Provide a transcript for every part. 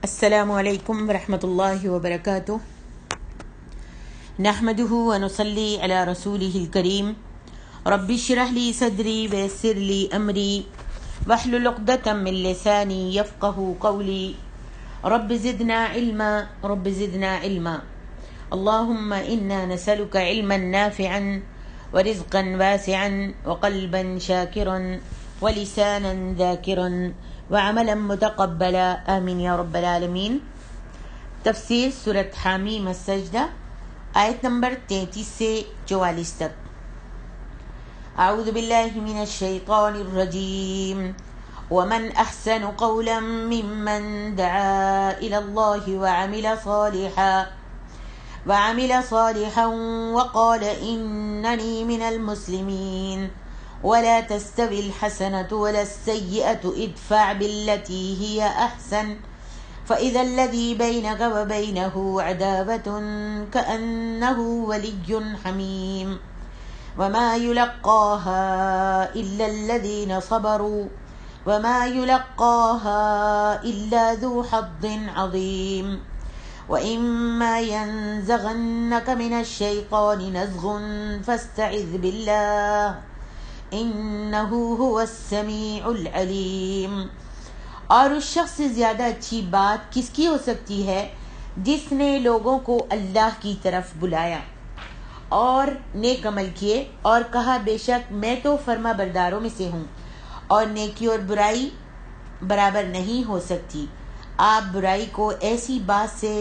السلام علیکم ورحمۃ اللہ وبرکاتہ نحمده ونصلی علی رسولہ الکریم رب اشرح لی صدری ویسر لی امری واحلل عقدۃ من لسانی یفقهوا قولی رب زدنا علما اللهم انا نسألك علما نافعا ورزقا واسعا وقلبا شاکرا ولسانا ذاکرا وعملا متقبلا آمین یا رب العالمین۔ تفسیر سورۃ حامیم السجدہ، آیت نمبر 33 سے 44 تک۔ اعوذ باللہ من الشیطان الرجیم ومن احسن قولا ممن دعا الى اللہ وعمل صالحا وقال اننی من المسلمین ولا تستوي الحسنة ولا السيئة ادفع بالتي هي أحسن فإذا الذي بينك وبينه عداوة كأنه ولي حميم وما يلقاها إلا الذين صبروا وما يلقاها إلا ذو حظ عظيم وإما ينزغنك من الشيطان نزغ فاستعذ بالله انہو هو السمیع العلیم۔ اور اس شخص سے زیادہ اچھی بات کس کی ہو سکتی ہے جس نے لوگوں کو اللہ کی طرف بلایا اور نیک عمل کیے اور کہا بے شک میں تو فرما برداروں میں سے ہوں، اور نیکی اور برائی برابر نہیں ہو سکتی۔ آپ برائی کو ایسی بات سے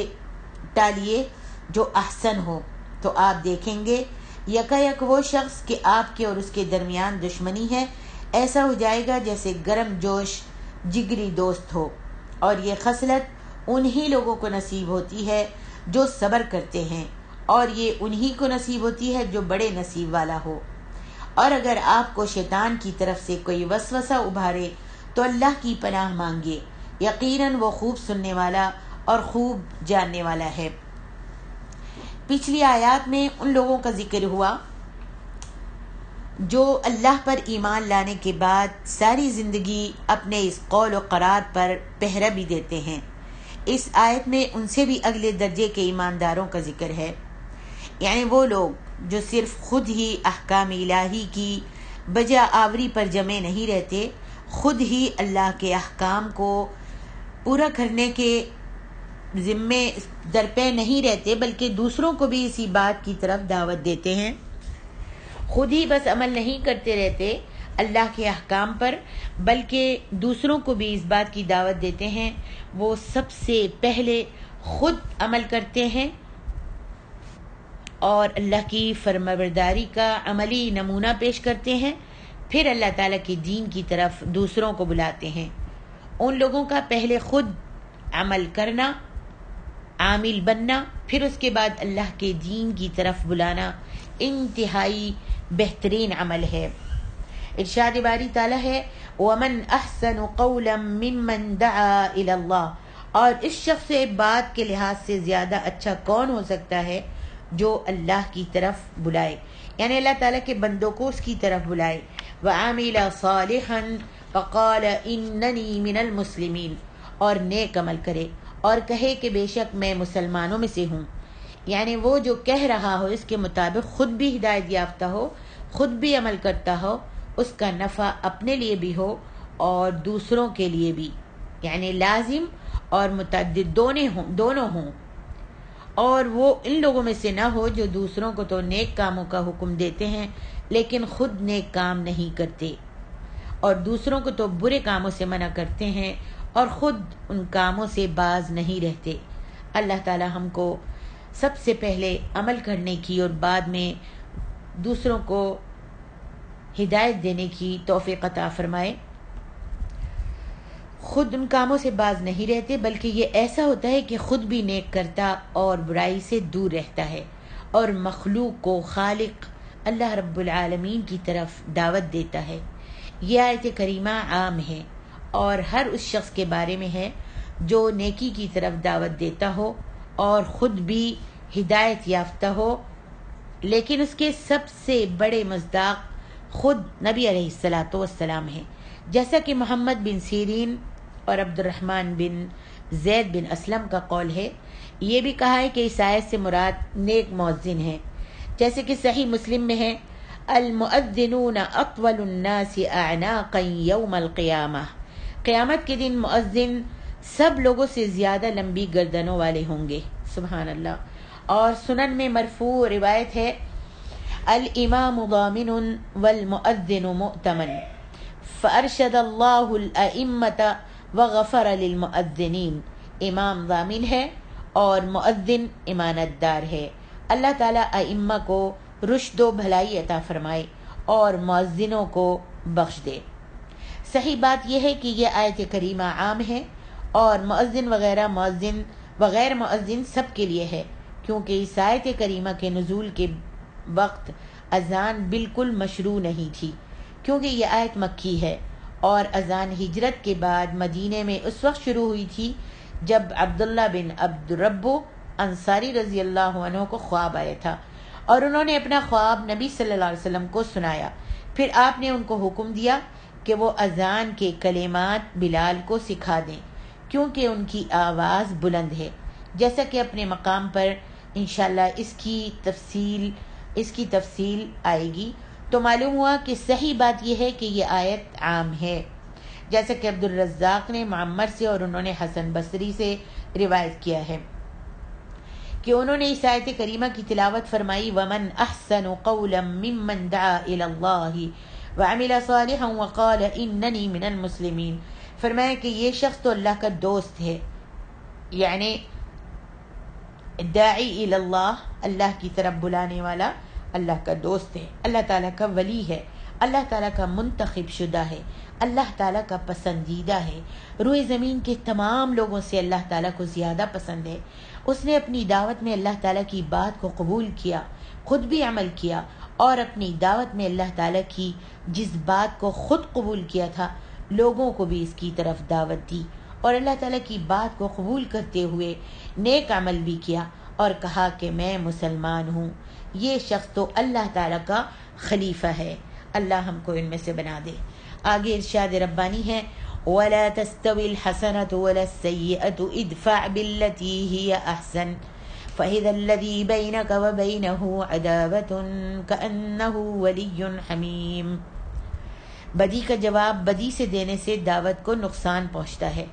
ٹالیے جو احسن ہو تو آپ دیکھیں گے یک وہ شخص کہ آپ کے اور اس کے درمیان دشمنی ہے، ایسا ہو جائے گا جیسے گرم جوش جگری دوست ہو۔ اور یہ خصلت انہی لوگوں کو نصیب ہوتی ہے جو صبر کرتے ہیں، اور یہ انہی کو نصیب ہوتی ہے جو بڑے نصیب والا ہو۔ اور اگر آپ کو شیطان کی طرف سے کوئی وسوسہ ابھارے تو اللہ کی پناہ مانگے، یقیناً وہ خوب سننے والا اور خوب جاننے والا ہے۔ پچھلی آیات میں ان لوگوں کا ذکر ہوا جو اللہ پر ایمان لانے کے بعد ساری زندگی اپنے اس قول و قرار پر پہرا بھی دیتے ہیں۔ اس آیت میں ان سے بھی اگلے درجے کے ایمانداروں کا ذکر ہے، یعنی وہ لوگ جو صرف خود ہی احکام الہی کی بجا آوری پر جمے نہیں رہتے، خود ہی اللہ کے احکام کو پورا کرنے کے ذمے درپے نہیں رہتے، بلکہ دوسروں کو بھی اسی بات کی طرف دعوت دیتے ہیں۔ خود ہی بس عمل نہیں کرتے رہتے اللہ کے احکام پر، بلکہ دوسروں کو بھی اس بات کی دعوت دیتے ہیں۔ وہ سب سے پہلے خود عمل کرتے ہیں اور اللہ کی فرمانبرداری کا عملی نمونہ پیش کرتے ہیں، پھر اللہ تعالیٰ کے دین کی طرف دوسروں کو بلاتے ہیں۔ ان لوگوں کا پہلے خود عمل کرنا، عامل بننا، پھر اس کے بعد اللہ کے دین کی طرف بلانا انتہائی بہترین عمل ہے۔ ارشاد باری تعالیٰ ہے وَمَنْ أَحْسَنُ قَوْلًا مِّمَّنْ دَعَا إِلَى اللَّهِ، اور اس شخص سے بات کے لحاظ سے زیادہ اچھا کون ہو سکتا ہے جو اللہ کی طرف بلائے، یعنی اللہ تعالیٰ کے بندوں کو اس کی طرف بلائے۔ وَعَمِلَ صَالِحًا فَقَالَ إِنَّنِي مِنَ الْمُسْلِمِينَ، اور نیک عمل کرے اور کہے کہ بے شک میں مسلمانوں میں سے ہوں، یعنی وہ جو کہہ رہا ہو اس کے مطابق خود بھی ہدایت یافتہ ہو، خود بھی عمل کرتا ہو، اس کا نفع اپنے لیے بھی ہو اور دوسروں کے لیے بھی، یعنی لازم اور متعدد دونوں ہوں۔ اور وہ ان لوگوں میں سے نہ ہو جو دوسروں کو تو نیک کاموں کا حکم دیتے ہیں لیکن خود نیک کام نہیں کرتے، اور دوسروں کو تو برے کاموں سے منع کرتے ہیں اور خود ان کاموں سے باز نہیں رہتے۔ اللہ تعالی ہم کو سب سے پہلے عمل کرنے کی اور بعد میں دوسروں کو ہدایت دینے کی توفیق عطا فرمائے۔ خود ان کاموں سے باز نہیں رہتے، بلکہ یہ ایسا ہوتا ہے کہ خود بھی نیک کرتا اور برائی سے دور رہتا ہے، اور مخلوق کو خالق اللہ رب العالمین کی طرف دعوت دیتا ہے۔ یہ آیت کریمہ عام ہے اور ہر اس شخص کے بارے میں ہے جو نیکی کی طرف دعوت دیتا ہو اور خود بھی ہدایت یافتہ ہو، لیکن اس کے سب سے بڑے مصداق خود نبی علیہ السلام ہیں، جیسا کہ محمد بن سیرین اور عبد الرحمن بن زید بن اسلم کا قول ہے۔ یہ بھی کہا ہے کہ اس آیت سے مراد نیک مؤذن ہے، جیسے کہ صحیح مسلم میں ہے المؤذنون اطول الناس اعناقا یوم القیامہ، قیامت کے دن مؤذن سب لوگوں سے زیادہ لمبی گردنوں والے ہوں گے، سبحان اللہ۔ اور سنن میں مرفوع روایت ہے الامام ضامن والمؤذن مؤتمن فارشد اللہ الائمۃ وغفر للمؤذنین، امام ضامن ہے اور مؤذن امانت دار ہے، اللہ تعالیٰ ائمہ کو رشد و بھلائی عطا فرمائے اور مؤذنوں کو بخش دے۔ صحیح بات یہ ہے کہ یہ آیت کریمہ عام ہے اور مؤذن وغیر مؤذن سب کے لیے ہے، کیونکہ اس آیت کریمہ کے نزول کے وقت اذان بالکل مشروع نہیں تھی، کیونکہ یہ آیت مکی ہے اور اذان ہجرت کے بعد مدینے میں اس وقت شروع ہوئی تھی جب عبداللہ بن عبد ربو انصاری رضی اللہ عنہ کو خواب آیا تھا اور انہوں نے اپنا خواب نبی صلی اللہ علیہ وسلم کو سنایا، پھر آپ نے ان کو حکم دیا کہ وہ اذان کے کلمات بلال کو سکھا دیں کیونکہ ان کی آواز بلند ہے، جیسا کہ اپنے مقام پر انشاءاللہ اس کی تفصیل آئے گی۔ تو معلوم ہوا کہ صحیح بات یہ ہے کہ یہ آیت عام ہے، جیسا کہ عبد الرزاق نے معمر سے اور انہوں نے حسن بصری سے روایت کیا ہے کہ انہوں نے اس آیت کریمہ کی تلاوت فرمائی وَمَنْ أَحْسَنُ قَوْلًا مِّمَّنْ دَعَا إِلَى اللَّهِ وَعَمِلَ صَالِحًا وَقَالَ إِنَّنِي مِنَ الْمُسْلِمِينَ، فرمایا کہ یہ شخص تو اللہ کا دوست ہے، یعنی داعی الی اللہ، اللہ کی طرف بلانے والا اللہ کا دوست ہے، اللہ تعالیٰ کا ولی ہے، اللہ تعالیٰ کا منتخب شدہ ہے، اللہ تعالیٰ کا پسندیدہ ہے، روئے زمین کے تمام لوگوں سے اللہ تعالیٰ کو زیادہ پسند ہے۔ اس نے اپنی دعوت میں اللہ تعالیٰ کی بات کو قبول کیا، خود بھی عمل کیا اور اپنی دعوت میں اللہ تعالیٰ کی جس بات کو خود قبول کیا تھا لوگوں کو بھی اس کی طرف دعوت دی اور اللہ تعالیٰ کی بات کو قبول کرتے ہوئے نیک عمل بھی کیا اور کہا کہ میں مسلمان ہوں، یہ شخص تو اللہ تعالیٰ کا خلیفہ ہے، اللہ ہم کو ان میں سے بنا دے۔ آگے ارشاد ربانی ہے وَلَا تَسْتَوِي الْحَسَنَةُ وَلَا السَّيِّئَةُ ادْفَعْ بِالَّتِي هِيَ أَحْسَنُ فَإِذَا الَّذِي بَيْنَكَ وَبَيْنَهُ عَدَاوَةٌ كَأَنَّهُ وَلِيٌّ حَمِيمٌ، بدی کا جواب بدی سے دینے سے دعوت کو نقصان پہنچتا ہے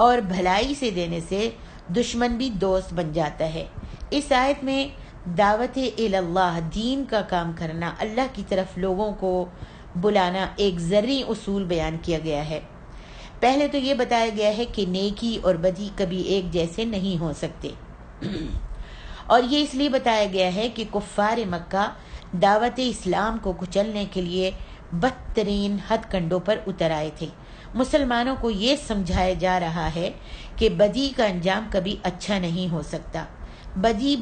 اور بھلائی سے دینے سے دشمن بھی دوست بن جاتا ہے۔ اس آیت میں دعوت اللہ، دین کا کام کرنا، اللہ کی طرف لوگوں کو بلانا ایک ذرعی اصول بیان کیا گیا ہے۔ پہلے تو یہ بتایا گیا ہے کہ نیکی اور بدی کبھی ایک جیسے نہیں ہو سکتے، اور یہ اس لیے بتایا گیا ہے کہ کفار مکہ دعوت اسلام کو کچلنے کے لیے بدترین ہتھ کنڈوں پر اتر آئے تھے۔ مسلمانوں کو یہ سمجھایا جا رہا ہے کہ بدی کا انجام کبھی اچھا نہیں ہو سکتا، برائی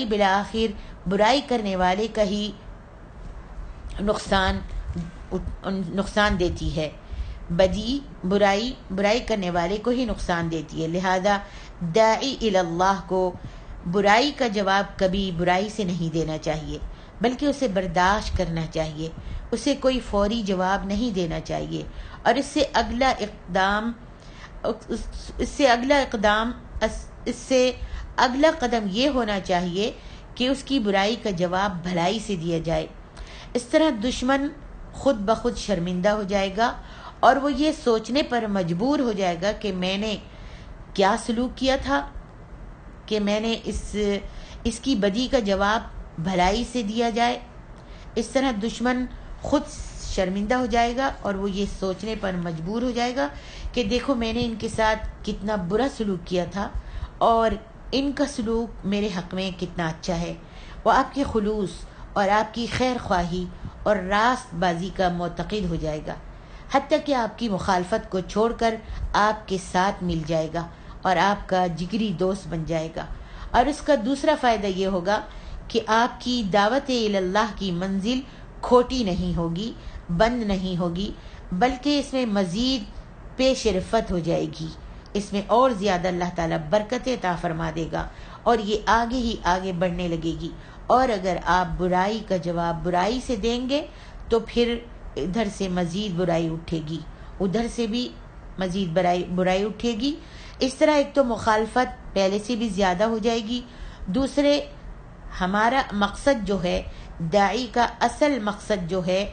بالآخر برائی کرنے والے کا ہی نقصان دیتی ہے، برائی کرنے والے کو ہی نقصان دیتی ہے، لہذا داعی الی اللہ کو برائی کا جواب کبھی برائی سے نہیں دینا چاہیے بلکہ اسے برداشت کرنا چاہیے، اسے کوئی فوری جواب نہیں دینا چاہیے اور اس سے اگلا قدم یہ ہونا چاہیے کہ اس کی برائی کا جواب بھلائی سے دیا جائے۔ اس طرح دشمن خود بخود شرمندہ ہو جائے گا اور وہ یہ سوچنے پر مجبور ہو جائے گا کہ میں نے کیا سلوک کیا تھا کہ میں نے اس کی بدی کا جواب بھلائی سے دیا جائے۔ اس طرح دشمن خود شرمندہ ہو جائے گا اور وہ یہ سوچنے پر مجبور ہو جائے گا کہ دیکھو میں نے ان کے ساتھ کتنا برا سلوک کیا تھا اور ان کا سلوک میرے حق میں کتنا اچھا ہے۔ وہ آپ کے خلوص اور آپ کی خیر خواہی اور راست بازی کا معتقد ہو جائے گا، حتیٰ کہ آپ کی مخالفت کو چھوڑ کر آپ کے ساتھ مل جائے گا اور آپ کا جگری دوست بن جائے گا۔ اور اس کا دوسرا فائدہ یہ ہوگا کہ آپ کی دعوت اللہ کی منزل کھوٹی نہیں ہوگی، بند نہیں ہوگی، بلکہ اس میں مزید پیش رفت ہو جائے گی، اس میں اور زیادہ اللہ تعالیٰ برکت عطا فرما دے گا اور یہ آگے ہی آگے بڑھنے لگے گی۔ اور اگر آپ برائی کا جواب برائی سے دیں گے تو پھر ادھر سے مزید برائی اٹھے گی، ادھر سے بھی مزید برائی اٹھے گی. اس طرح ایک تو مخالفت پہلے سے بھی زیادہ ہو جائے گی. دوسرے ہمارا مقصد جو ہے، داعی کا اصل مقصد جو ہے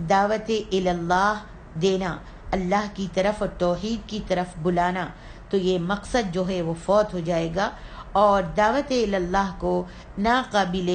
دعوت اللہ دینا، اللہ کی طرف اور توحید کی طرف بلانا، تو یہ مقصد جو ہے وہ فوت ہو جائے گا اور دعوت اللہ کو ناقابل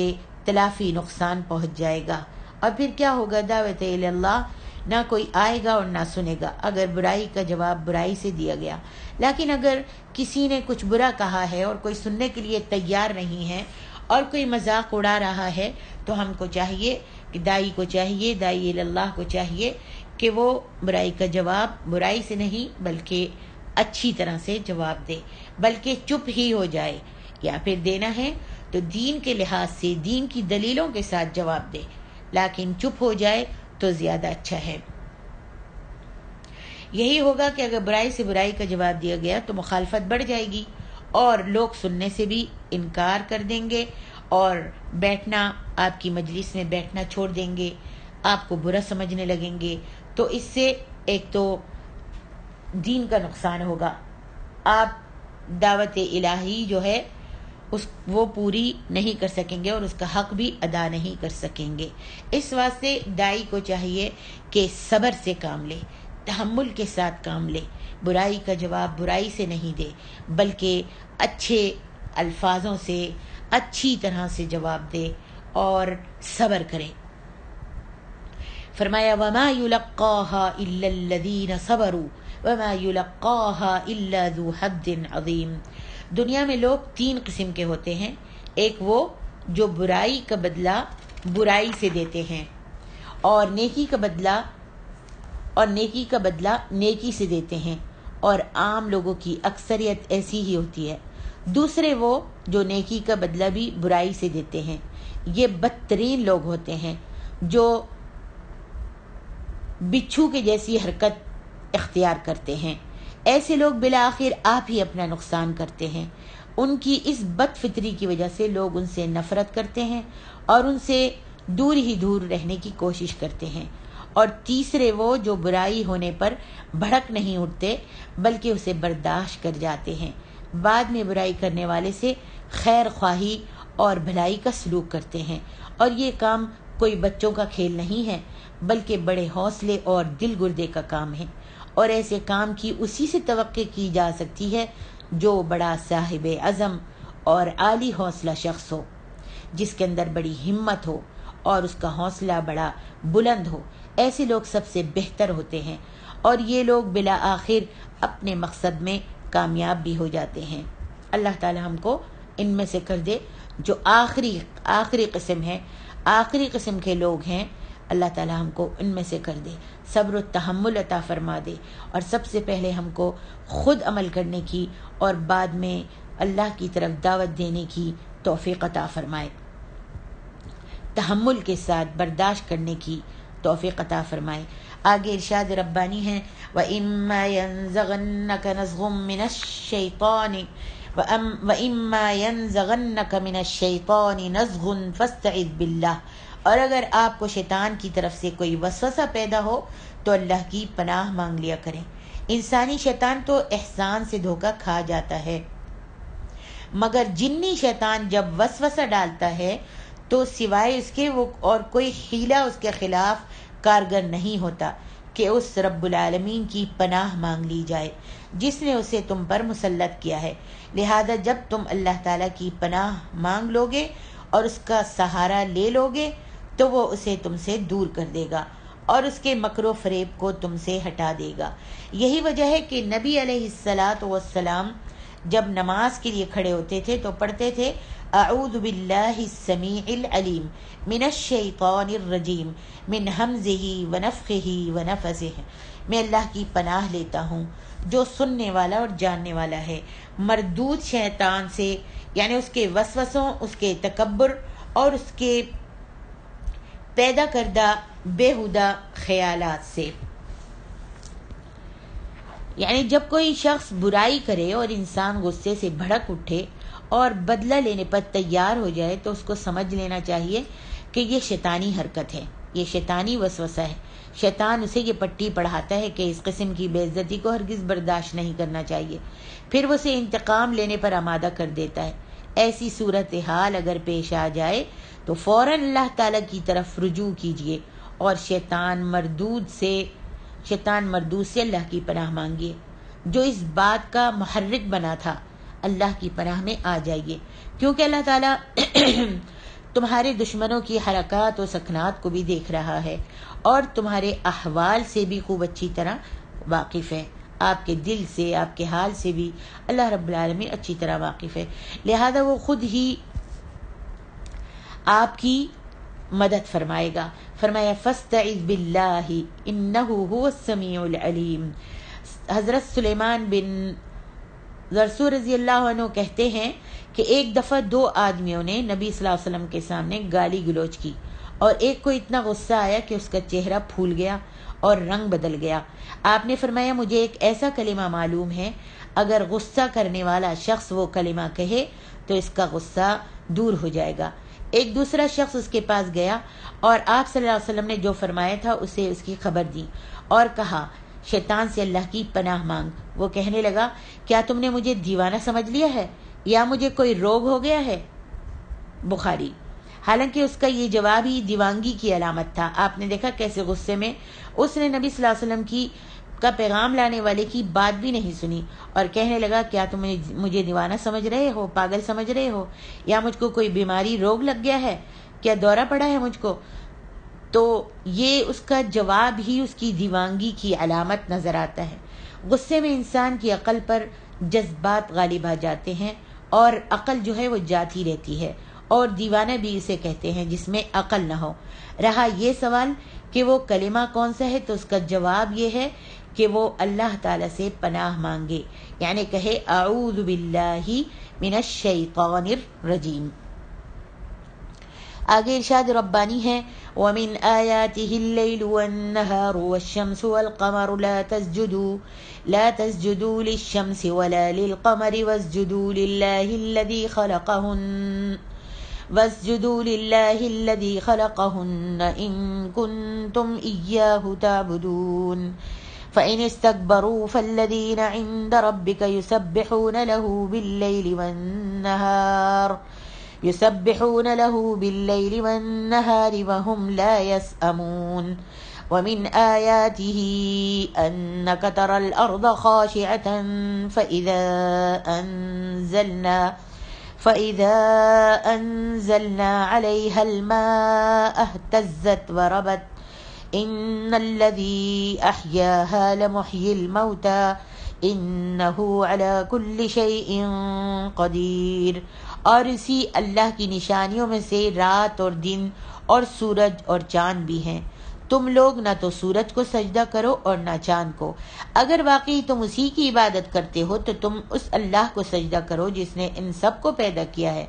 تلافی نقصان پہنچ جائے گا. اور پھر کیا ہوگا؟ دعوت اللہ نہ کوئی آئے گا اور نہ سنے گا اگر برائی کا جواب برائی سے دیا گیا. لیکن اگر کسی نے کچھ برا کہا ہے اور کوئی سننے کے لیے تیار نہیں ہے اور کوئی مذاق اڑا رہا ہے، تو ہم کو چاہیے کہ داعی اللہ کو چاہیے کہ وہ برائی کا جواب برائی سے نہیں بلکہ اچھی طرح سے جواب دے، بلکہ چپ ہی ہو جائے، یا پھر دینا ہے تو دین کے لحاظ سے دین کی دلیلوں کے ساتھ جواب دے، لیکن چپ ہو جائے تو زیادہ اچھا ہے. یہی ہوگا کہ اگر برائی سے برائی کا جواب دیا گیا تو مخالفت بڑھ جائے گی اور لوگ سننے سے بھی انکار کر دیں گے اور بیٹھنا، آپ کی مجلس میں بیٹھنا چھوڑ دیں گے، آپ کو برا سمجھنے لگیں گے. تو اس سے ایک تو دین کا نقصان ہوگا، آپ دعوت الہی جو ہے وہ پوری نہیں کر سکیں گے اور اس کا حق بھی ادا نہیں کر سکیں گے. اس واسطے داعی کو چاہیے کہ صبر سے کام لے، تحمل کے ساتھ کام لے، برائی کا جواب برائی سے نہیں دے بلکہ اچھے الفاظوں سے اچھی طرح سے جواب دے اور صبر کرے. فرمایا وَمَا يُلَقَّاهَا إِلَّا الَّذِينَ صَبَرُوا وَمَا يُلَقَّاهَا إِلَّا ذُو حَظٍّ عَظِيمٍ. دنیا میں لوگ 3 قسم کے ہوتے ہیں. ایک وہ جو برائی کا بدلہ برائی سے دیتے ہیں اور نیکی کا بدلہ نیکی سے دیتے ہیں، اور عام لوگوں کی اکثریت ایسی ہی ہوتی ہے. دوسرے وہ جو نیکی کا بدلہ بھی برائی سے دیتے ہیں. یہ بدترین لوگ ہوتے ہیں جو بچھو کے جیسی حرکت اختیار کرتے ہیں. ایسے لوگ بالآخر آپ ہی اپنا نقصان کرتے ہیں. ان کی اس بد فطری کی وجہ سے لوگ ان سے نفرت کرتے ہیں اور ان سے دور رہنے کی کوشش کرتے ہیں. اور تیسرے وہ جو برائی ہونے پر بھڑک نہیں اٹھتے بلکہ اسے برداشت کر جاتے ہیں، بعد میں برائی کرنے والے سے خیر خواہی اور بھلائی کا سلوک کرتے ہیں. اور یہ کام کوئی بچوں کا کھیل نہیں ہے بلکہ بڑے حوصلے اور دل گردے کا کام ہے. اور ایسے کام کی اسی سے توقع کی جا سکتی ہے جو بڑا صاحب عزم اور عالی حوصلہ شخص ہو، جس کے اندر بڑی ہمت ہو اور اس کا حوصلہ بڑا بلند ہو. ایسے لوگ سب سے بہتر ہوتے ہیں اور یہ لوگ بالآخر اپنے مقصد میں کامیاب بھی ہو جاتے ہیں. اللہ تعالی ہم کو ان میں سے کر دے جو آخری قسم ہے، آخری قسم کے لوگ ہیں. اللہ تعالی ہم کو ان میں سے کر دے، صبر و تحمل عطا فرما دے اور سب سے پہلے ہم کو خود عمل کرنے کی اور بعد میں اللہ کی طرف دعوت دینے کی توفیق عطا فرمائے. تحمل کے ساتھ برداشت کرنے کی توفیق عطا فرمائے. آگے ارشاد ربانی ہے وَإِمَّا يَنزَغَنَّكَ نَزْغٌ مِّنَ الشَّيْطَانِ وَإِمَّا يَنزَغَنَّكَ مِنَ الشَّيْطَانِ نَزْغٌ فَاسْتَعِذْ بِاللَّهِ. اور اگر آپ کو شیطان کی طرف سے کوئی وسوسہ پیدا ہو تو اللہ کی پناہ مانگ لیا کریں. انسانی شیطان تو احسان سے دھوکہ کھا جاتا ہے، مگر جنی شیطان جب وسوسہ ڈالتا ہے تو سوائے اس کے وہ اور کوئی حیلہ اس کے خلاف کارگر نہیں ہوتا کہ اس رب العالمین کی پناہ مانگ لی جائے جس نے اسے تم پر مسلط کیا ہے. لہذا جب تم اللہ تعالیٰ کی پناہ مانگ لوگے اور اس کا سہارا لے لوگے تو وہ اسے تم سے دور کر دے گا اور اس کے مکر و فریب کو تم سے ہٹا دے گا. یہی وجہ ہے کہ نبی علیہ الصلاۃ والسلام جب نماز کے لیے کھڑے ہوتے تھے تو پڑھتے تھے اعوذ باللہ السمیع العلیم من الشیطان الرجیم من ہمزہ ونفخہ ونفثہ. میں اللہ کی پناہ لیتا ہوں جو سننے والا اور جاننے والا ہے مردود شیطان سے، یعنی اس کے وسوسوں، اس کے تکبر اور اس کے پیدا کردہ بےہودہ خیالات سے. یعنی جب کوئی شخص برائی کرے اور انسان غصے سے بھڑک اٹھے اور بدلہ لینے پر تیار ہو جائے تو اس کو سمجھ لینا چاہیے کہ یہ شیطانی حرکت ہے، یہ شیطانی وسوسہ ہے. شیطان اسے یہ پٹی پڑھاتا ہے کہ اس قسم کی بے عزتی کو ہرگز برداشت نہیں کرنا چاہیے، پھر وہ اسے انتقام لینے پر آمادہ کر دیتا ہے۔ ایسی صورتحال اگر پیش آ جائے تو فوراً اللہ تعالیٰ کی طرف رجوع کیجیے اور شیطان مردود سے اللہ کی پناہ مانگیے، جو اس بات کا محرک بنا تھا۔ اللہ کی پناہ میں آ جائیے، کیونکہ اللہ تعالیٰ تمہارے دشمنوں کی حرکات و سکنات کو بھی دیکھ رہا ہے اور تمہارے احوال سے بھی خوب اچھی طرح واقف ہے۔ آپ کے دل سے، آپ کے حال سے بھی اللہ رب العالمین اچھی طرح واقف ہے، لہذا وہ خود ہی آپ کی مدد فرمائے گا۔ فرمایا فاستعذ باللہ انہ هو السمیع العلیم۔ حضرت سلیمان بن ذرسو رضی اللہ عنہ کہتے ہیں کہ ایک دفعہ 2 آدمیوں نے نبی صلی اللہ علیہ وسلم کے سامنے گالی گلوچ کی، اور ایک کو اتنا غصہ آیا کہ اس کا چہرہ پھول گیا اور رنگ بدل گیا۔ آپ نے فرمایا مجھے ایک ایسا کلمہ معلوم ہے، اگر غصہ کرنے والا شخص وہ کلمہ کہے تو اس کا غصہ دور ہو جائے گا۔ ایک دوسرا شخص اس کے پاس گیا اور آپ صلی اللہ علیہ وسلم نے جو فرمایا تھا اسے اس کی خبر دی اور کہا شیطان سے اللہ کی پناہ مانگ۔ وہ کہنے لگا کیا تم نے مجھے دیوانہ سمجھ لیا ہے یا مجھے کوئی روگ ہو گیا ہے؟ بخاری۔ حالانکہ اس کا یہ جواب ہی دیوانگی کی علامت تھا۔ آپ نے دیکھا کیسے غصے میں اس نے نبی صلی اللہ علیہ وسلم کا پیغام لانے والے کی بات بھی نہیں سنی اور کہنے لگا کیا تم مجھے دیوانہ سمجھ رہے ہو، پاگل سمجھ رہے ہو، یا مجھ کو کوئی بیماری روگ لگ گیا ہے، کیا دورہ پڑا ہے مجھ کو؟ تو یہ اس کا جواب ہی اس کی دیوانگی کی علامت نظر آتا ہے۔ غصے میں انسان کی عقل پر جذبات غالب آ جاتے ہیں اور عقل جو ہے وہ جاتی رہتی ہے، اور دیوانہ بھی اسے کہتے ہیں جس میں عقل نہ ہو۔ رہا یہ سوال کہ وہ کلمہ کون سا ہے، تو اس کا جواب یہ ہے کہ وہ اللہ تعالیٰ سے پناہ مانگے، یعنی کہے اعوذ باللہ من الشیطان الرجیم۔ آگے ارشاد ربانی ہے وَمِنْ آيَاتِهِ اللَّيْلُ وَالنَّهَارُ وَالشَّمْسُ وَالْقَمَرُ لَا تَسْجُدُوا لِلشَّمْسِ وَلَا لِلْقَمَرِ وَاسْجُدُوا لِلَّهِ الَّذِي خَلَقَهُنَّ إِن كُنتُمْ إِيَّاهُ تَعْبُدُونَ فَإِنِ اسْتَكْبَرُوا فَالَّذِينَ عِندَ رَبِّكَ يُسَبِّحُونَ له بالليل والنهار وهم لا يسأمون ومن آياته أنك ترى الأرض خاشعة فإذا أنزلنا عليها الماء اهتزت وربت إن الذي أحياها لمحيي الموتى إنه على كل شيء قدير۔ اور اسی اللہ کی نشانیوں میں سے رات اور دن اور سورج اور چاند بھی ہیں۔ تم لوگ نہ تو سورج کو سجدہ کرو اور نہ چاند کو، اگر واقعی تم اسی کی عبادت کرتے ہو تو تم اس اللہ کو سجدہ کرو جس نے ان سب کو پیدا کیا ہے۔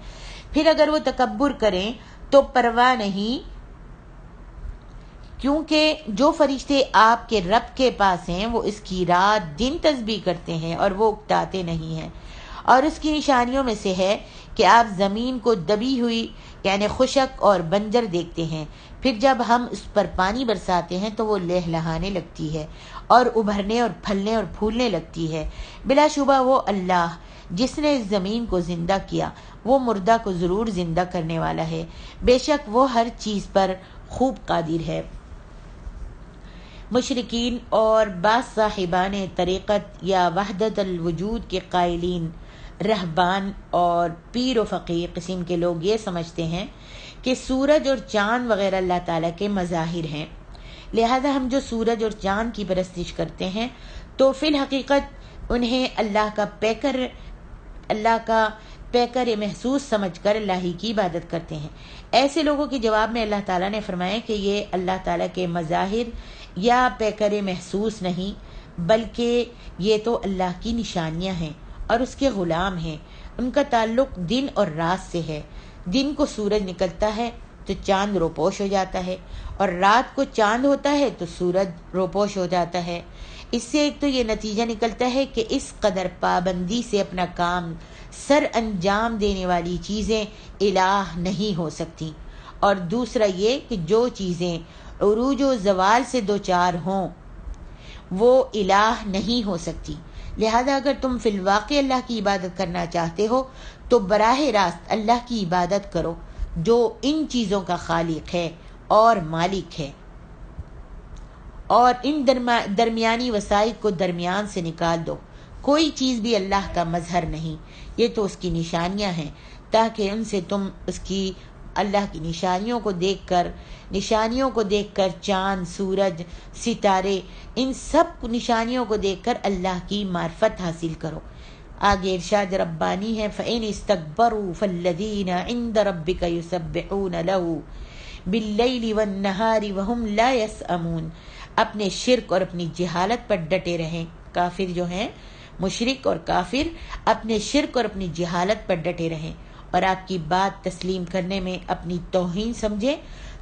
پھر اگر وہ تکبر کریں تو پرواہ نہیں، کیونکہ جو فرشتے آپ کے رب کے پاس ہیں وہ اس کی رات دن تسبیح کرتے ہیں اور وہ اکتاتے نہیں ہیں۔ اور اس کی نشانیوں میں سے ہے کہ آپ زمین کو دبی ہوئی یعنی خشک اور بنجر دیکھتے ہیں، پھر جب ہم اس پر پانی برساتے ہیں تو وہ لہلہانے لگتی ہے اور ابھرنے اور پھلنے اور پھولنے لگتی ہے۔ بلا شبہ وہ اللہ جس نے اس زمین کو زندہ کیا وہ مردہ کو ضرور زندہ کرنے والا ہے، بے شک وہ ہر چیز پر خوب قادر ہے۔ مشرکین اور بعض صاحبان طریقت یا وحدت الوجود کے قائلین، رہبان اور پیر و فقیر قسم کے لوگ یہ سمجھتے ہیں کہ سورج اور چاند وغیرہ اللہ تعالیٰ کے مظاہر ہیں، لہذا ہم جو سورج اور چاند کی پرستش کرتے ہیں تو فی الحقیقت انہیں اللہ کا پیکر محسوس سمجھ کر اللہ ہی کی عبادت کرتے ہیں۔ ایسے لوگوں کے جواب میں اللہ تعالیٰ نے فرمایا کہ یہ اللہ تعالیٰ کے مظاہر یا پیکر محسوس نہیں، بلکہ یہ تو اللہ کی نشانیاں ہیں اور اس کے غلام ہیں۔ ان کا تعلق دن اور رات سے ہے۔ دن کو سورج نکلتا ہے تو چاند روپوش ہو جاتا ہے، اور رات کو چاند ہوتا ہے تو سورج روپوش ہو جاتا ہے۔ اس سے ایک تو یہ نتیجہ نکلتا ہے کہ اس قدر پابندی سے اپنا کام سر انجام دینے والی چیزیں الہ نہیں ہو سکتی، اور دوسرا یہ کہ جو چیزیں عروج و زوال سے دوچار ہوں وہ الہ نہیں ہو سکتی۔ لہذا اگر تم فی الواقع اللہ کی عبادت کرنا چاہتے ہو تو براہ راست اللہ کی عبادت کرو جو ان چیزوں کا خالق ہے اور مالک ہے، اور ان درمیانی وسائل کو درمیان سے نکال دو۔ کوئی چیز بھی اللہ کا مظہر نہیں، یہ تو اس کی نشانیاں ہیں، تاکہ ان سے تم اس کی اللہ کی نشانیوں کو دیکھ کر چاند، سورج، ستارے، ان سب نشانیوں کو دیکھ کر اللہ کی معرفت حاصل کرو۔ آگے ارشاد ربانی ہے فَإِنِ اسْتَكْبَرُوا فَالَّذِينَ عِندَ رَبِّكَ يُسَبِّحُونَ لَهُ بِاللَّيْلِ وَالنَّهَارِ وَهُمْ لَا يَسْأَمُونَ۔ اپنے شرک اور اپنی جہالت پر ڈٹے رہیں۔ کافر جو ہیں، مشرک اور کافر اپنے شرک اور اپنی جہالت پر ڈٹے رہیں اور آپ کی بات تسلیم کرنے میں اپنی توہین سمجھے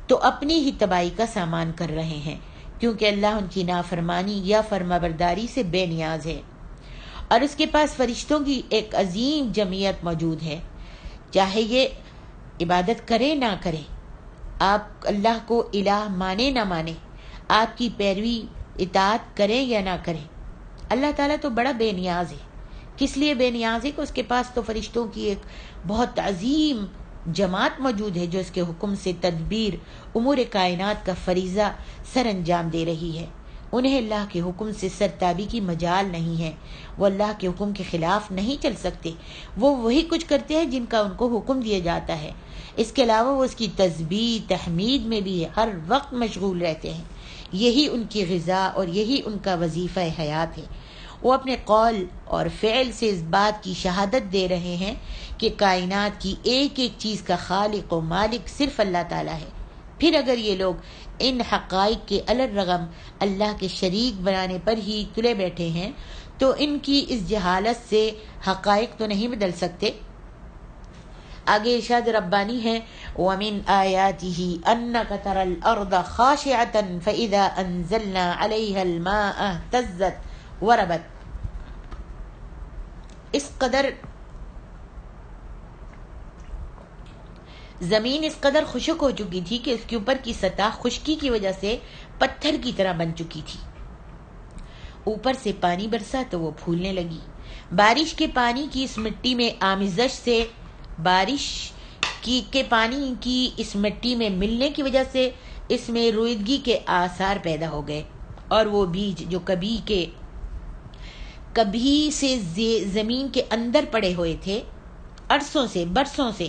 تو اپنی ہی تباہی کا سامان کر رہے ہیں، کیونکہ اللہ ان کی نافرمانی یا فرمانبرداری سے بے نیاز ہے، اور اس کے پاس فرشتوں کی ایک عظیم جمعیت موجود ہے۔ چاہے یہ عبادت کرے نہ کرے، آپ اللہ کو الہ مانے نہ مانے، آپ کی پیروی اطاعت کریں یا نہ کریں، اللہ تعالیٰ تو بڑا بے نیاز ہے۔ کس لیے بے نیاز ہے کہ اس کے پاس تو فرشتوں کی ایک بہت عظیم جماعت موجود ہے جو اس کے حکم سے تدبیر امور کائنات کا فریضہ سر انجام دے رہی ہے۔ انہیں اللہ کے حکم سے سرتابی کی مجال نہیں ہے، وہ اللہ کے حکم کے خلاف نہیں چل سکتے، وہ وہی کچھ کرتے ہیں جن کا ان کو حکم دیا جاتا ہے۔ اس کے علاوہ وہ اس کی تسبیح تحمید میں بھی ہر وقت مشغول رہتے ہیں، یہی ان کی غذا اور یہی ان کا وظیفہ حیات ہے۔ وہ اپنے قول اور فعل سے اس بات کی شہادت دے رہے ہیں کہ کائنات کی ایک ایک چیز کا خالق و مالک صرف اللہ تعالیٰ ہے۔ پھر اگر یہ لوگ ان حقائق کے الرغم اللہ کے شریک بنانے پر ہی تلے بیٹھے ہیں تو ان کی اس جہالت سے حقائق تو نہیں بدل سکتے۔ آگے ارشاد ربانی ہے وَمِنْ آيَاتِهِ أَنَّكَ تَرَى الْأَرْضَ خَاشِعَةً فَإِذَا أَنزَلْنَا عَلَيْهَا الْمَاءَ اهْتَزَّتْ وَرَبَتْ۔ زمین اس قدر خشک ہو چکی تھی کہ اس کے اوپر کی سطح خشکی کی وجہ سے پتھر کی طرح بن چکی تھی۔ اوپر سے پانی برسا تو وہ پھولنے لگی۔ بارش کے پانی کی اس مٹی میں آمیزش سے، بارش کے پانی کی اس مٹی میں ملنے کی وجہ سے اس میں رویدگی کے آثار پیدا ہو گئے، اور وہ بیج جو کبھی سے زمین کے اندر پڑے ہوئے تھے، عرصوں سے برسوں سے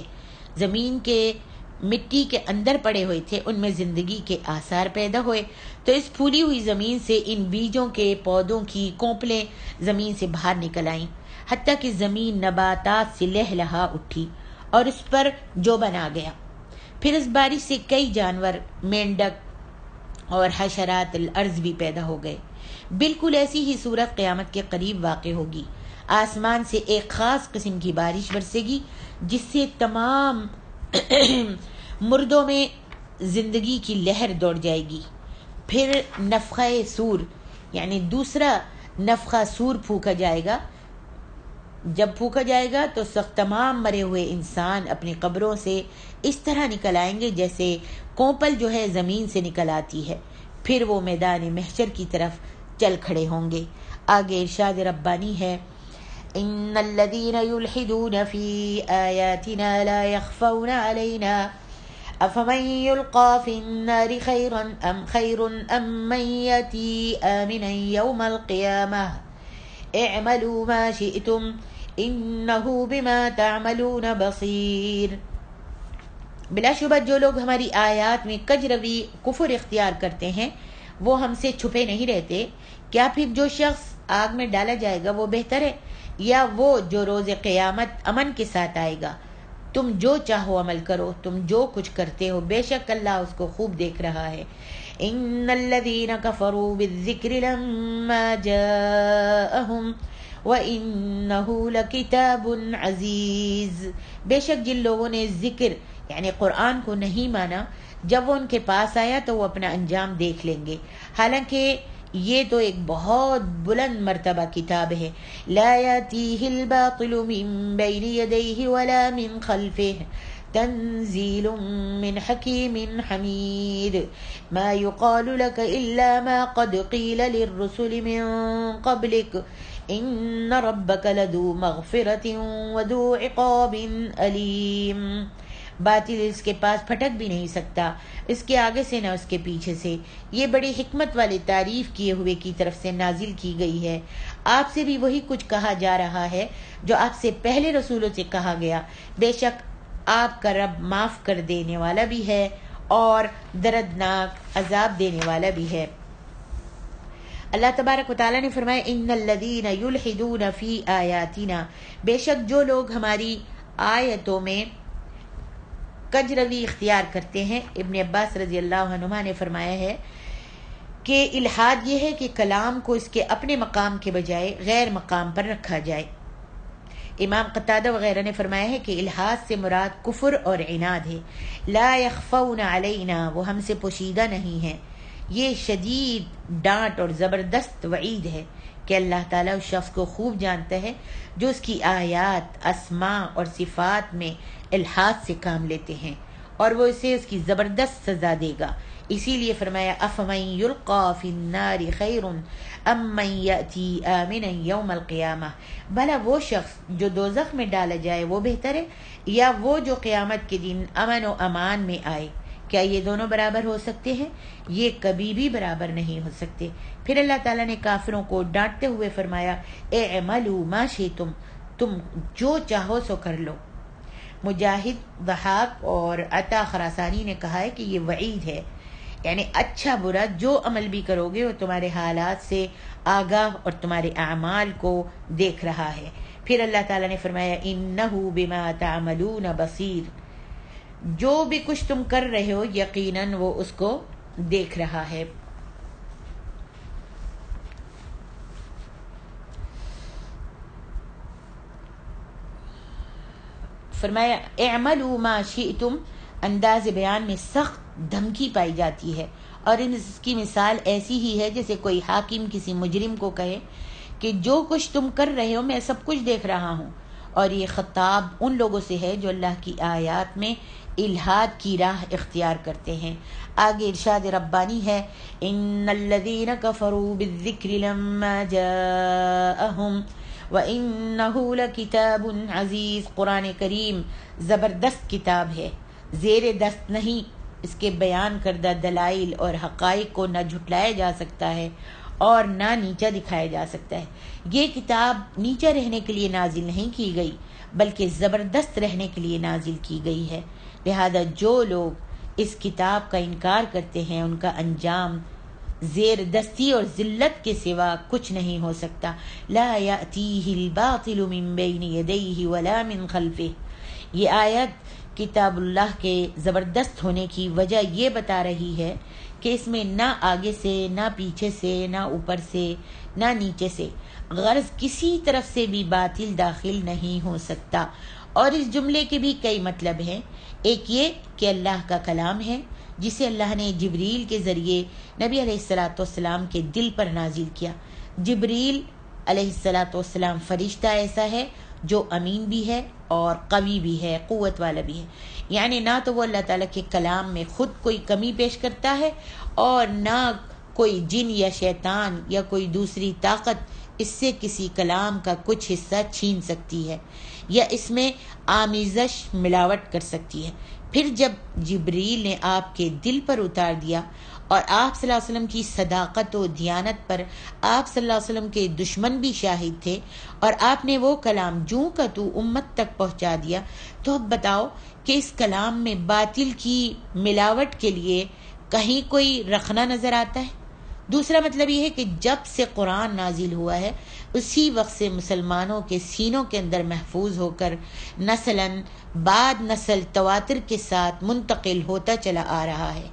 زمین کے مٹی کے اندر پڑے ہوئے تھے، ان میں زندگی کے آثار پیدا ہوئے، تو اس پھولی ہوئی زمین سے ان بیجوں کے پودوں کی کونپلیں زمین سے باہر نکل آئیں، حتیٰ کہ زمین نباتات سے لہلہا اٹھی اور اس پر جو بنا گیا۔ پھر اس بارش سے کئی جانور، مینڈک اور حشرات الارض بھی پیدا ہو گئے۔ بالکل ایسی ہی صورت قیامت کے قریب واقع ہوگی۔ آسمان سے ایک خاص قسم کی بارش برسے گی جس سے تمام مردوں میں زندگی کی لہر دوڑ جائے گی۔ پھر نفخہ سور یعنی دوسرا نفخہ سور پھونکا جائے گا۔ جب پھونکا جائے گا تو تمام مرے ہوئے انسان اپنی قبروں سے اس طرح نکل آئیں گے جیسے کونپل جو ہے زمین سے نکل آتی ہے، پھر وہ میدان محشر کی طرف چل کھڑے ہوں گے۔ آگے ارشاد ربانی ہے ان الذين يلحدون في آياتنا لا يخفون علينا افمن يلقى في النار خير ام من يأتي آمنا يوم القيامة اعملوا ما شئتم انه بما تعملون بصير۔ بلا شبہ جو لوگ ہماری آیات میں کجروی کفر اختیار کرتے ہیں وہ ہم سے چھپے نہیں رہتے۔ کیا پھر جو شخص آگ میں ڈالا جائے گا وہ بہتر ہے یا وہ جو روز قیامت امن کے ساتھ آئے گا؟ تم جو چاہو عمل کرو، تم جو کچھ کرتے ہو بے شک اللہ اس کو خوب دیکھ رہا ہے۔ ان الذين كفروا بالذكر لما جاءهم وانه لكتاب عزيز۔ بے شک جن لوگوں نے ذکر یعنی قرآن کو نہیں مانا، جب وہ ان کے پاس آیا تو وہ اپنا انجام دیکھ لیں گے، حالانکہ یہ تو ایک بہت بلند مرتبہ کتاب ہے۔ لا يأتيه الباطل من بين يديه ولا من خلفه تنزيل من حكيم حميد ما يقال لك إلا ما قد قيل للرسل من قبلك إن ربك لذو مغفرة وذو عقاب أليم. باطل اس کے پاس پھٹک بھی نہیں سکتا، اس کے آگے سے نہ اس کے پیچھے سے. یہ بڑی حکمت والے تعریف کیے ہوئے کی طرف سے نازل کی گئی ہے. آپ سے بھی وہی کچھ کہا جا رہا ہے جو آپ سے پہلے رسولوں سے کہا گیا. بے شک آپ کا رب معاف کر دینے والا بھی ہے اور دردناک عذاب دینے والا بھی ہے. اللہ تبارک و تعالیٰ نے فرمایا ان الذین یلحدون فی آیاتنا، بے شک جو لوگ ہماری آیتوں میں کجروی اختیار کرتے ہیں. ابن عباس رضی اللہ عنہما نے فرمایا ہے کہ الحاد یہ ہے کہ کلام کو اس کے اپنے مقام کے بجائے غیر مقام پر رکھا جائے. امام قتادہ وغیرہ نے فرمایا ہے کہ الحاد سے مراد کفر اور عناد ہے. لا یخفون علینا، وہ ہم سے پوشیدہ نہیں ہیں. یہ شدید ڈانٹ اور زبردست وعید ہے کہ اللہ تعالیٰ اس شخص کو خوب جانتا ہے جو اس کی آیات، اسماء اور صفات میں الحاد سے کام لیتے ہیں، اور وہ اسے اس کی زبردست سزا دے گا. اسی لیے فرمایا افمن یلقی فی النار خیر ام من یأتی آمنا یوم القیامہ، بھلا وہ شخص جو دوزخ میں ڈالا جائے وہ بہتر ہے یا وہ جو قیامت کے دن امن و امان میں آئے؟ کیا یہ دونوں برابر ہو سکتے ہیں؟ یہ کبھی بھی برابر نہیں ہو سکتے. پھر اللہ تعالیٰ نے کافروں کو ڈانٹتے ہوئے فرمایا اعملوا ما شئتم، تم جو چاہو سو کر لو. مجاہد، ضحاک اور عطا خراسانی نے کہا ہے کہ یہ وعید ہے، یعنی اچھا برا جو عمل بھی کرو گے وہ تمہارے حالات سے آگاہ اور تمہارے اعمال کو دیکھ رہا ہے. پھر اللہ تعالیٰ نے فرمایا انہ بما تعملون بصیر، جو بھی کچھ تم کر رہے ہو یقیناً وہ اس کو دیکھ رہا ہے. فرمایا اعملوا ما شئتم، انداز بیان میں سخت دھمکی پائی جاتی ہے، اور اس کی مثال ایسی ہی ہے جیسے کوئی حاکم کسی مجرم کو کہے کہ جو کچھ تم کر رہے ہو میں سب کچھ دیکھ رہا ہوں. اور یہ خطاب ان لوگوں سے ہے جو اللہ کی آیات میں الحاد کی راہ اختیار کرتے ہیں. آگے ارشاد ربانی ہے ان الذین کفروا بالذکر لما جاءہم وَإِنَّهُ لَكِتَابٌ عَزِيزٌ. قرآن کریم زبردست کتاب ہے، زیر دست نہیں. اس کے بیان کردہ دلائل اور حقائق کو نہ جھٹلایا جا سکتا ہے اور نہ نیچا دکھایا جا سکتا ہے. یہ کتاب نیچا رہنے کے لیے نازل نہیں کی گئی بلکہ زبردست رہنے کے لیے نازل کی گئی ہے. لہذا جو لوگ اس کتاب کا انکار کرتے ہیں ان کا انجام زیر دستی اور ذلت کے سوا کچھ نہیں ہو سکتا. لا یأتیہ الباطل من بین یدیہ ولا من خلفہ. یہ آیت کتاب اللہ کے زبردست ہونے کی وجہ یہ بتا رہی ہے کہ اس میں نہ آگے سے، نہ پیچھے سے، نہ اوپر سے، نہ نیچے سے، غرض کسی طرف سے بھی باطل داخل نہیں ہو سکتا. اور اس جملے کے بھی کئی مطلب ہیں. ایک یہ کہ اللہ کا کلام ہے جسے اللہ نے جبریل کے ذریعے نبی علیہ الصلاۃ والسلام کے دل پر نازل کیا. جبریل علیہ الصلاۃ والسلام فرشتہ ایسا ہے جو امین بھی ہے اور قوی بھی ہے، قوت والا بھی ہے. یعنی نہ تو وہ اللہ تعالیٰ کے کلام میں خود کوئی کمی پیش کرتا ہے اور نہ کوئی جن یا شیطان یا کوئی دوسری طاقت اس سے کسی کلام کا کچھ حصہ چھین سکتی ہے یا اس میں آمیزش ملاوٹ کر سکتی ہے. پھر جب جبریل نے آپ کے دل پر اتار دیا اور آپ صلی اللہ علیہ وسلم کی صداقت و دیانت پر آپ صلی اللہ علیہ وسلم کے دشمن بھی شاہد تھے اور آپ نے وہ کلام جوں کا تو امت تک پہنچا دیا، تو اب بتاؤ کہ اس کلام میں باطل کی ملاوٹ کے لیے کہیں کوئی رخنہ نظر آتا ہے؟ دوسرا مطلب یہ ہے کہ جب سے قرآن نازل ہوا ہے اسی وقت سے مسلمانوں کے سینوں کے اندر محفوظ ہو کر نسلاً بعد نسل تواتر کے ساتھ منتقل ہوتا چلا آ رہا ہے.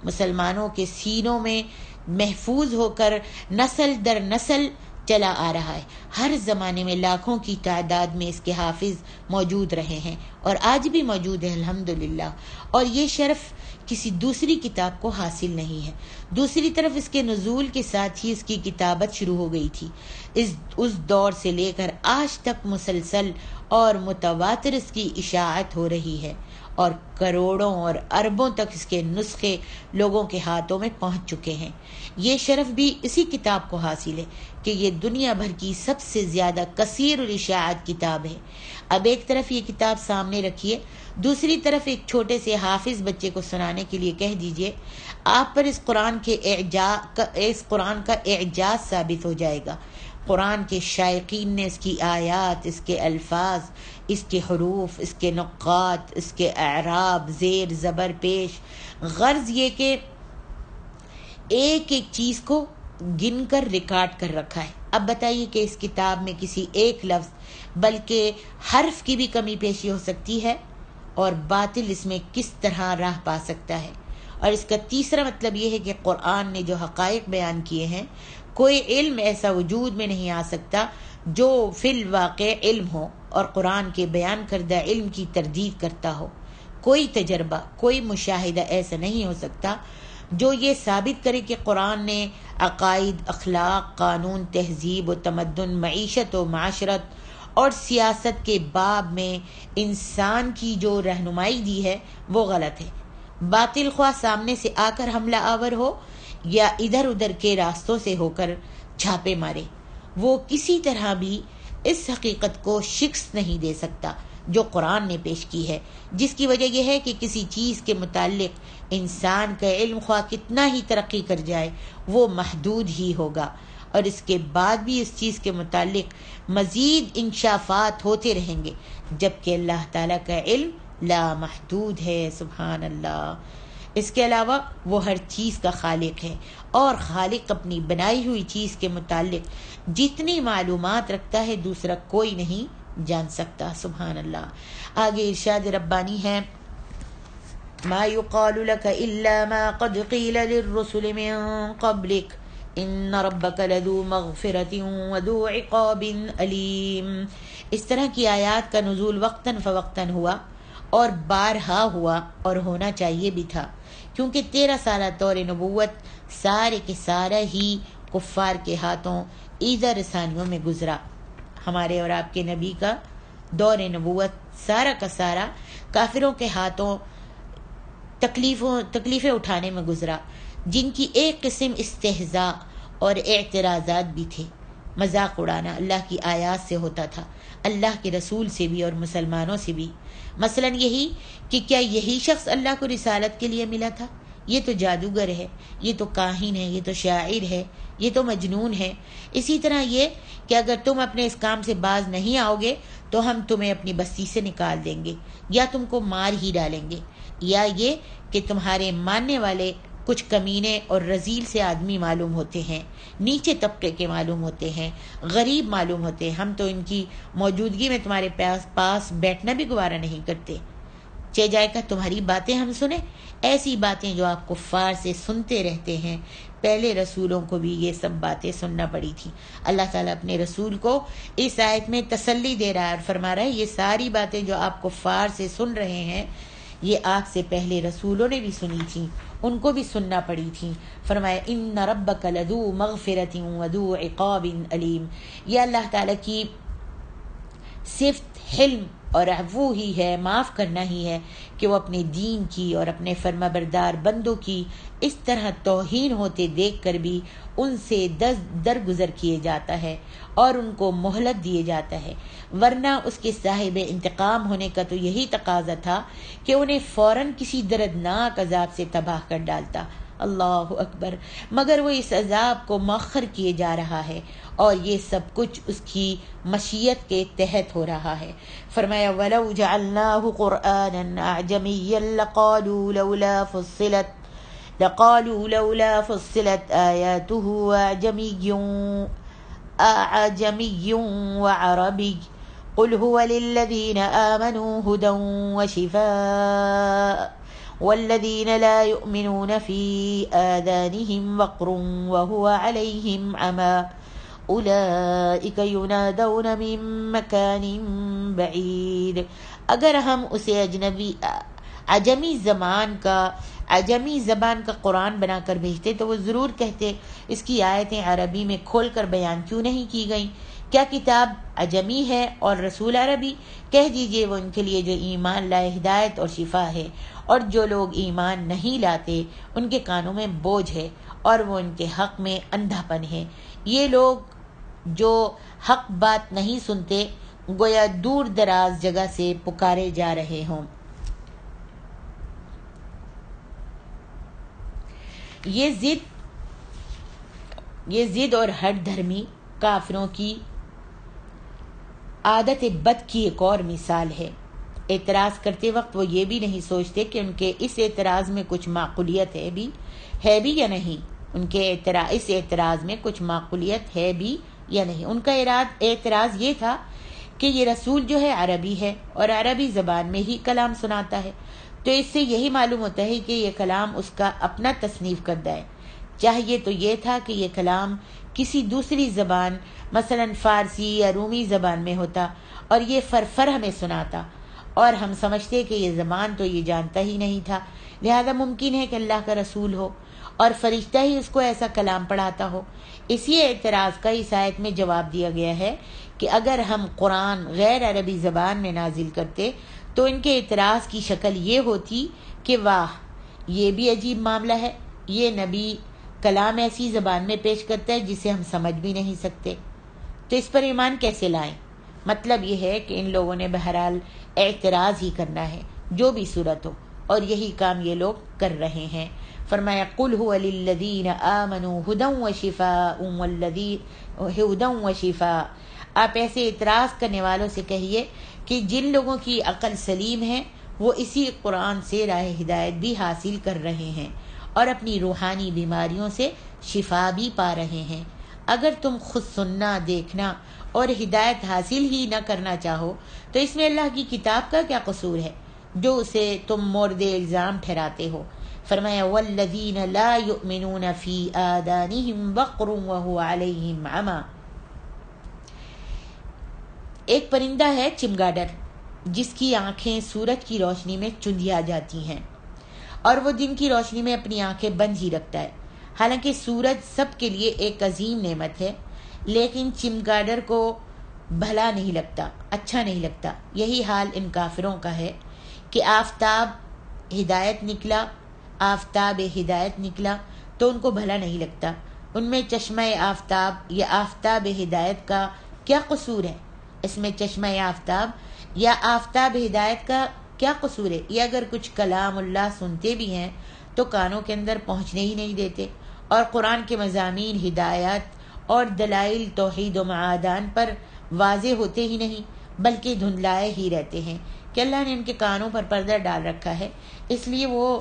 مسلمانوں کے سینوں میں محفوظ ہو کر نسل در نسل چلا آ رہا ہے. ہر زمانے میں لاکھوں کی تعداد میں اس کے حافظ موجود رہے ہیں اور آج بھی موجود ہیں الحمدللہ. اور یہ شرف کسی دوسری کتاب کو حاصل نہیں ہے. دوسری طرف اس کے نزول کے ساتھ ہی اس کی کتابت شروع ہو گئی تھی. اس دور سے لے کر آج تک مسلسل اور متواتر اس کی اشاعت ہو رہی ہے اور کروڑوں اور اربوں تک اس کے نسخے لوگوں کے ہاتھوں میں پہنچ چکے ہیں۔ یہ شرف بھی اسی کتاب کو حاصل ہے کہ یہ دنیا بھر کی سب سے زیادہ کثیر الاشاعت کتاب ہے۔ اب ایک طرف یہ کتاب سامنے رکھیے، دوسری طرف ایک چھوٹے سے حافظ بچے کو سنانے کے لیے کہہ دیجئے آپ پر اس قرآن کا اعجاز ثابت ہو جائے گا۔ قرآن کے شائقین نے اس کی آیات، اس کے الفاظ، اس کے حروف، اس کے نقاط، اس کے اعراب، زیر زبر پیش، غرض یہ کہ ایک ایک چیز کو گن کر ریکارڈ کر رکھا ہے۔ اب بتائیے کہ اس کتاب میں کسی ایک لفظ بلکہ حرف کی بھی کمی پیشی ہو سکتی ہے، اور باطل اس میں کس طرح راہ پا سکتا ہے۔ اور اس کا تیسرا مطلب یہ ہے کہ قرآن نے جو حقائق بیان کیے ہیں، کوئی علم ایسا وجود میں نہیں آ سکتا جو فی الواقع علم ہو اور قرآن کے بیان کردہ علم کی تردید کرتا ہو۔ کوئی تجربہ، کوئی مشاہدہ ایسا نہیں ہو سکتا جو یہ ثابت کرے کہ قرآن نے عقائد، اخلاق، قانون، تہذیب و تمدن، معیشت و معاشرت اور سیاست کے باب میں انسان کی جو رہنمائی دی ہے وہ غلط ہے۔ باطل خواہ سامنے سے آ کر حملہ آور ہو یا ادھر ادھر کے راستوں سے ہو کر چھاپے مارے، وہ کسی طرح بھی اس حقیقت کو شکست نہیں دے سکتا جو قرآن نے پیش کی ہے، جس کی وجہ یہ ہے کہ کسی چیز کے متعلق انسان کا علم خواہ کتنا ہی ترقی کر جائے وہ محدود ہی ہوگا، اور اس کے بعد بھی اس چیز کے متعلق مزید انکشافات ہوتے رہیں گے، جبکہ اللہ تعالیٰ کا علم لامحدود ہے۔ سبحان اللہ۔ اس کے علاوہ وہ ہر چیز کا خالق ہے، اور خالق اپنی بنائی ہوئی چیز کے متعلق جتنی معلومات رکھتا ہے دوسرا کوئی نہیں جان سکتا۔ سبحان اللہ۔ آگے ارشاد ربانی ہے، ما يقال لك الا ما قد قيل للرسل من قبلك ان ربك لذو مغفرة وذو عقاب علیم۔ اس طرح کی آیات کا نزول وقتاً فوقتاً ہوا اور بارہا ہوا اور ہونا چاہیے بھی تھا، کیونکہ 13 سالہ دور نبوت سارے کے سارا ہی کفار کے ہاتھوں ایذا رسانیوں میں گزرا۔ ہمارے اور آپ کے نبی کا دور نبوت سارا کا سارا کافروں کے ہاتھوں تکلیفیں اٹھانے میں گزرا، جن کی ایک قسم استہزاء اور اعتراضات بھی تھے۔ مذاق اڑانا اللہ کی آیات سے ہوتا تھا، اللہ کے رسول سے بھی اور مسلمانوں سے بھی۔ مثلا یہی کہ کیا یہی شخص اللہ کو رسالت کے لیے ملا تھا؟ یہ تو جادوگر ہے، یہ تو کاہن ہے، یہ تو شاعر ہے، یہ تو مجنون ہے۔ اسی طرح یہ کہ اگر تم اپنے اس کام سے باز نہیں آؤ گے تو ہم تمہیں اپنی بستی سے نکال دیں گے یا تم کو مار ہی ڈالیں گے، یا یہ کہ تمہارے ماننے والے کچھ کمینے اور رذیل سے آدمی معلوم ہوتے ہیں، نیچے طبقے کے معلوم ہوتے ہیں، غریب معلوم ہوتے ہیں، ہم تو ان کی موجودگی میں تمہارے پاس بیٹھنا بھی گوارا نہیں کرتے۔ چہ جائے گا تمہاری باتیں ہم سنیں، ایسی باتیں جو آپ کفار سے سنتے رہتے ہیں۔ پہلے رسولوں کو بھی یہ سب باتیں سننا پڑی تھی۔ اللہ تعالیٰ اپنے رسول کو اس آیت میں تسلی دے رہا ہے اور فرما رہا ہے یہ ساری باتیں جو آپ کفار سے سن رہے ہیں یہ آپ سے پہلے رسولوں نے بھی سنی تھیں، ان کو بھی سننا پڑی تھیں۔ فرمایا ان ربک لذو مغفرۃ وذو عقاب علیم۔ یہ اللہ تعالیٰ کی صفت حلم اور عفو ہی ہے، معاف کرنا ہی ہے کہ وہ اپنے دین کی اور اپنے فرما بردار بندوں کی اس طرح توہین ہوتے دیکھ کر بھی ان سے درگزر کیے جاتا ہے اور ان کو مہلت دیے جاتا ہے، ورنہ اس کے صاحب انتقام ہونے کا تو یہی تقاضا تھا کہ انہیں فوراً کسی دردناک عذاب سے تباہ کر ڈالتا۔ اللہ اکبر، مگر وہ اس عذاب کو مؤخر کیے جا رہا ہے اور یہ سب کچھ اس کی مشیت کے تحت ہو رہا ہے۔ فرمایا وَلَوْ جَعَلْنَاهُ قُرْآنًا أَعْجَمِيًّا لَقَالُوا لَوْلَا فُصِّلَتْ آيَاتُهُ أَعْجَمِيٌّ وَعَرَبِيٌّ قُلْ هُوَ لِلَّذِينَ آمَنُوا هُدًى وَشِفَاءٌ والذین لا یؤمنون فی آذانہم وقر وہو علیہم عمی اولئک ینادون من مکان بعید۔ اگر ہم اسے عجمی زبان کا قرآن بنا کر بھیجتے تو وہ ضرور کہتے اس کی آیتیں عربی میں کھول کر بیان کیوں نہیں کی گئیں، کیا کتاب عجمی ہے اور رسول عربی؟ کہہ دیجئے وہ ان کے لیے جو ایمان لائے ہدایت اور شفا ہے، اور جو لوگ ایمان نہیں لاتے ان کے کانوں میں بوجھ ہے اور وہ ان کے حق میں اندھا پن ہے۔ یہ لوگ جو حق بات نہیں سنتے گویا دور دراز جگہ سے پکارے جا رہے ہوں۔ یہ ضد اور ہٹ دھرمی کافروں کی عادت بد کی ایک اور مثال ہے۔ اعتراض کرتے وقت وہ یہ بھی نہیں سوچتے کہ ان کے اس اعتراض میں کچھ معقولیت ہے بھی یا نہیں۔ ان کے اس اعتراض میں کچھ معقولیت ہے بھی یا نہیں۔ ان کا اعتراض یہ تھا کہ یہ رسول جو ہے عربی ہے اور عربی زبان میں ہی کلام سناتا ہے، تو اس سے یہی معلوم ہوتا ہے کہ یہ کلام اس کا اپنا تصنیف کردہ ہے۔ چاہیے تو یہ تھا کہ یہ کلام کسی دوسری زبان مثلا فارسی یا رومی زبان میں ہوتا اور یہ فرفر ہمیں سناتا، اور ہم سمجھتے کہ یہ زبان تو یہ جانتا ہی نہیں تھا، لہذا ممکن ہے کہ اللہ کا رسول ہو اور فرشتہ ہی اس کو ایسا کلام پڑھاتا ہو۔ اسی اعتراض کا اس آیت میں جواب دیا گیا ہے کہ اگر ہم قرآن غیر عربی زبان میں نازل کرتے تو ان کے اعتراض کی شکل یہ ہوتی کہ واہ، یہ بھی عجیب معاملہ ہے، یہ نبی کلام ایسی زبان میں پیش کرتا ہے جسے ہم سمجھ بھی نہیں سکتے، تو اس پر ایمان کیسے لائیں؟ مطلب یہ ہے کہ ان لوگوں نے بہرحال اعتراض ہی کرنا ہے جو بھی صورت ہو، اور یہی کام یہ لوگ کر رہے ہیں۔ فرمایا قل هو للذین آمنوا ہدی وشفاء۔ آپ ایسے اعتراض کرنے والوں سے کہیے کہ جن لوگوں کی عقل سلیم ہے وہ اسی قرآن سے راہ ہدایت بھی حاصل کر رہے ہیں اور اپنی روحانی بیماریوں سے شفا بھی پا رہے ہیں۔ اگر تم خود سننا، دیکھنا اور ہدایت حاصل ہی نہ کرنا چاہو تو اس میں اللہ کی کتاب کا کیا قصور ہے جو اسے تم مورد الزام ٹھہراتے ہو؟ فرمایا والذین لا یؤمنون فی آذانہم وقر وہو علیہم عمی۔ ایک پرندہ ہے چمگاڈر، جس کی آنکھیں سورج کی روشنی میں چندھیا جاتی ہیں اور وہ دن کی روشنی میں اپنی آنکھیں بند ہی رکھتا ہے۔ حالانکہ سورج سب کے لیے ایک عظیم نعمت ہے، لیکن چمگاڈر کو بھلا نہیں لگتا، اچھا نہیں لگتا۔ یہی حال ان کافروں کا ہے کہ آفتاب ہدایت نکلا تو ان کو بھلا نہیں لگتا۔ ان میں چشمہ آفتاب یا آفتاب ہدایت کا کیا قصور ہے؟ اس میں چشمہ آفتاب یا آفتاب ہدایت کا کیا قصور ہے؟ یہ اگر کچھ کلام اللہ سنتے بھی ہیں تو کانوں کے اندر پہنچنے ہی نہیں دیتے، اور قرآن کے مضامین ہدایت اور دلائل توحید و معادان پر واضح ہوتے ہی نہیں بلکہ دھندلائے ہی رہتے ہیں کہ اللہ نے ان کے کانوں پر پردہ ڈال رکھا ہے، اس لیے وہ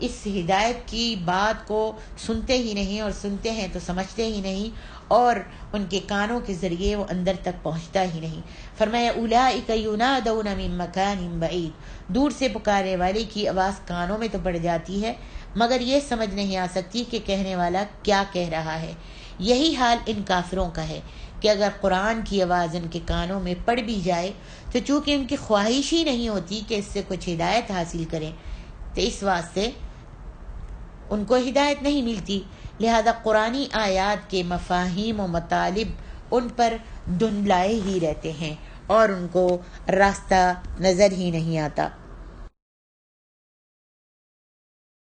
اس ہدایت کی بات کو سنتے ہی نہیں، اور سنتے ہیں تو سمجھتے ہی نہیں، اور ان کے کانوں کے ذریعے وہ اندر تک پہنچتا ہی نہیں۔ فرمایا اولئک ینادون من مکان بعید، دور سے پکارنے والے کی آواز کانوں میں تو پڑ جاتی ہے مگر یہ سمجھ نہیں آ سکتی کہ کہنے والا کیا کہہ رہا ہے۔ یہی حال ان کافروں کا ہے کہ اگر قرآن کی آواز ان کے کانوں میں پڑ بھی جائے تو چونکہ ان کی خواہش ہی نہیں ہوتی کہ اس سے کچھ ہدایت حاصل کریں، تو اس واسطے ان کو ہدایت نہیں ملتی، لہذا قرآنی آیات کے مفاہیم و مطالب ان پر دھندلائے ہی رہتے ہیں اور ان کو راستہ نظر ہی نہیں آتا۔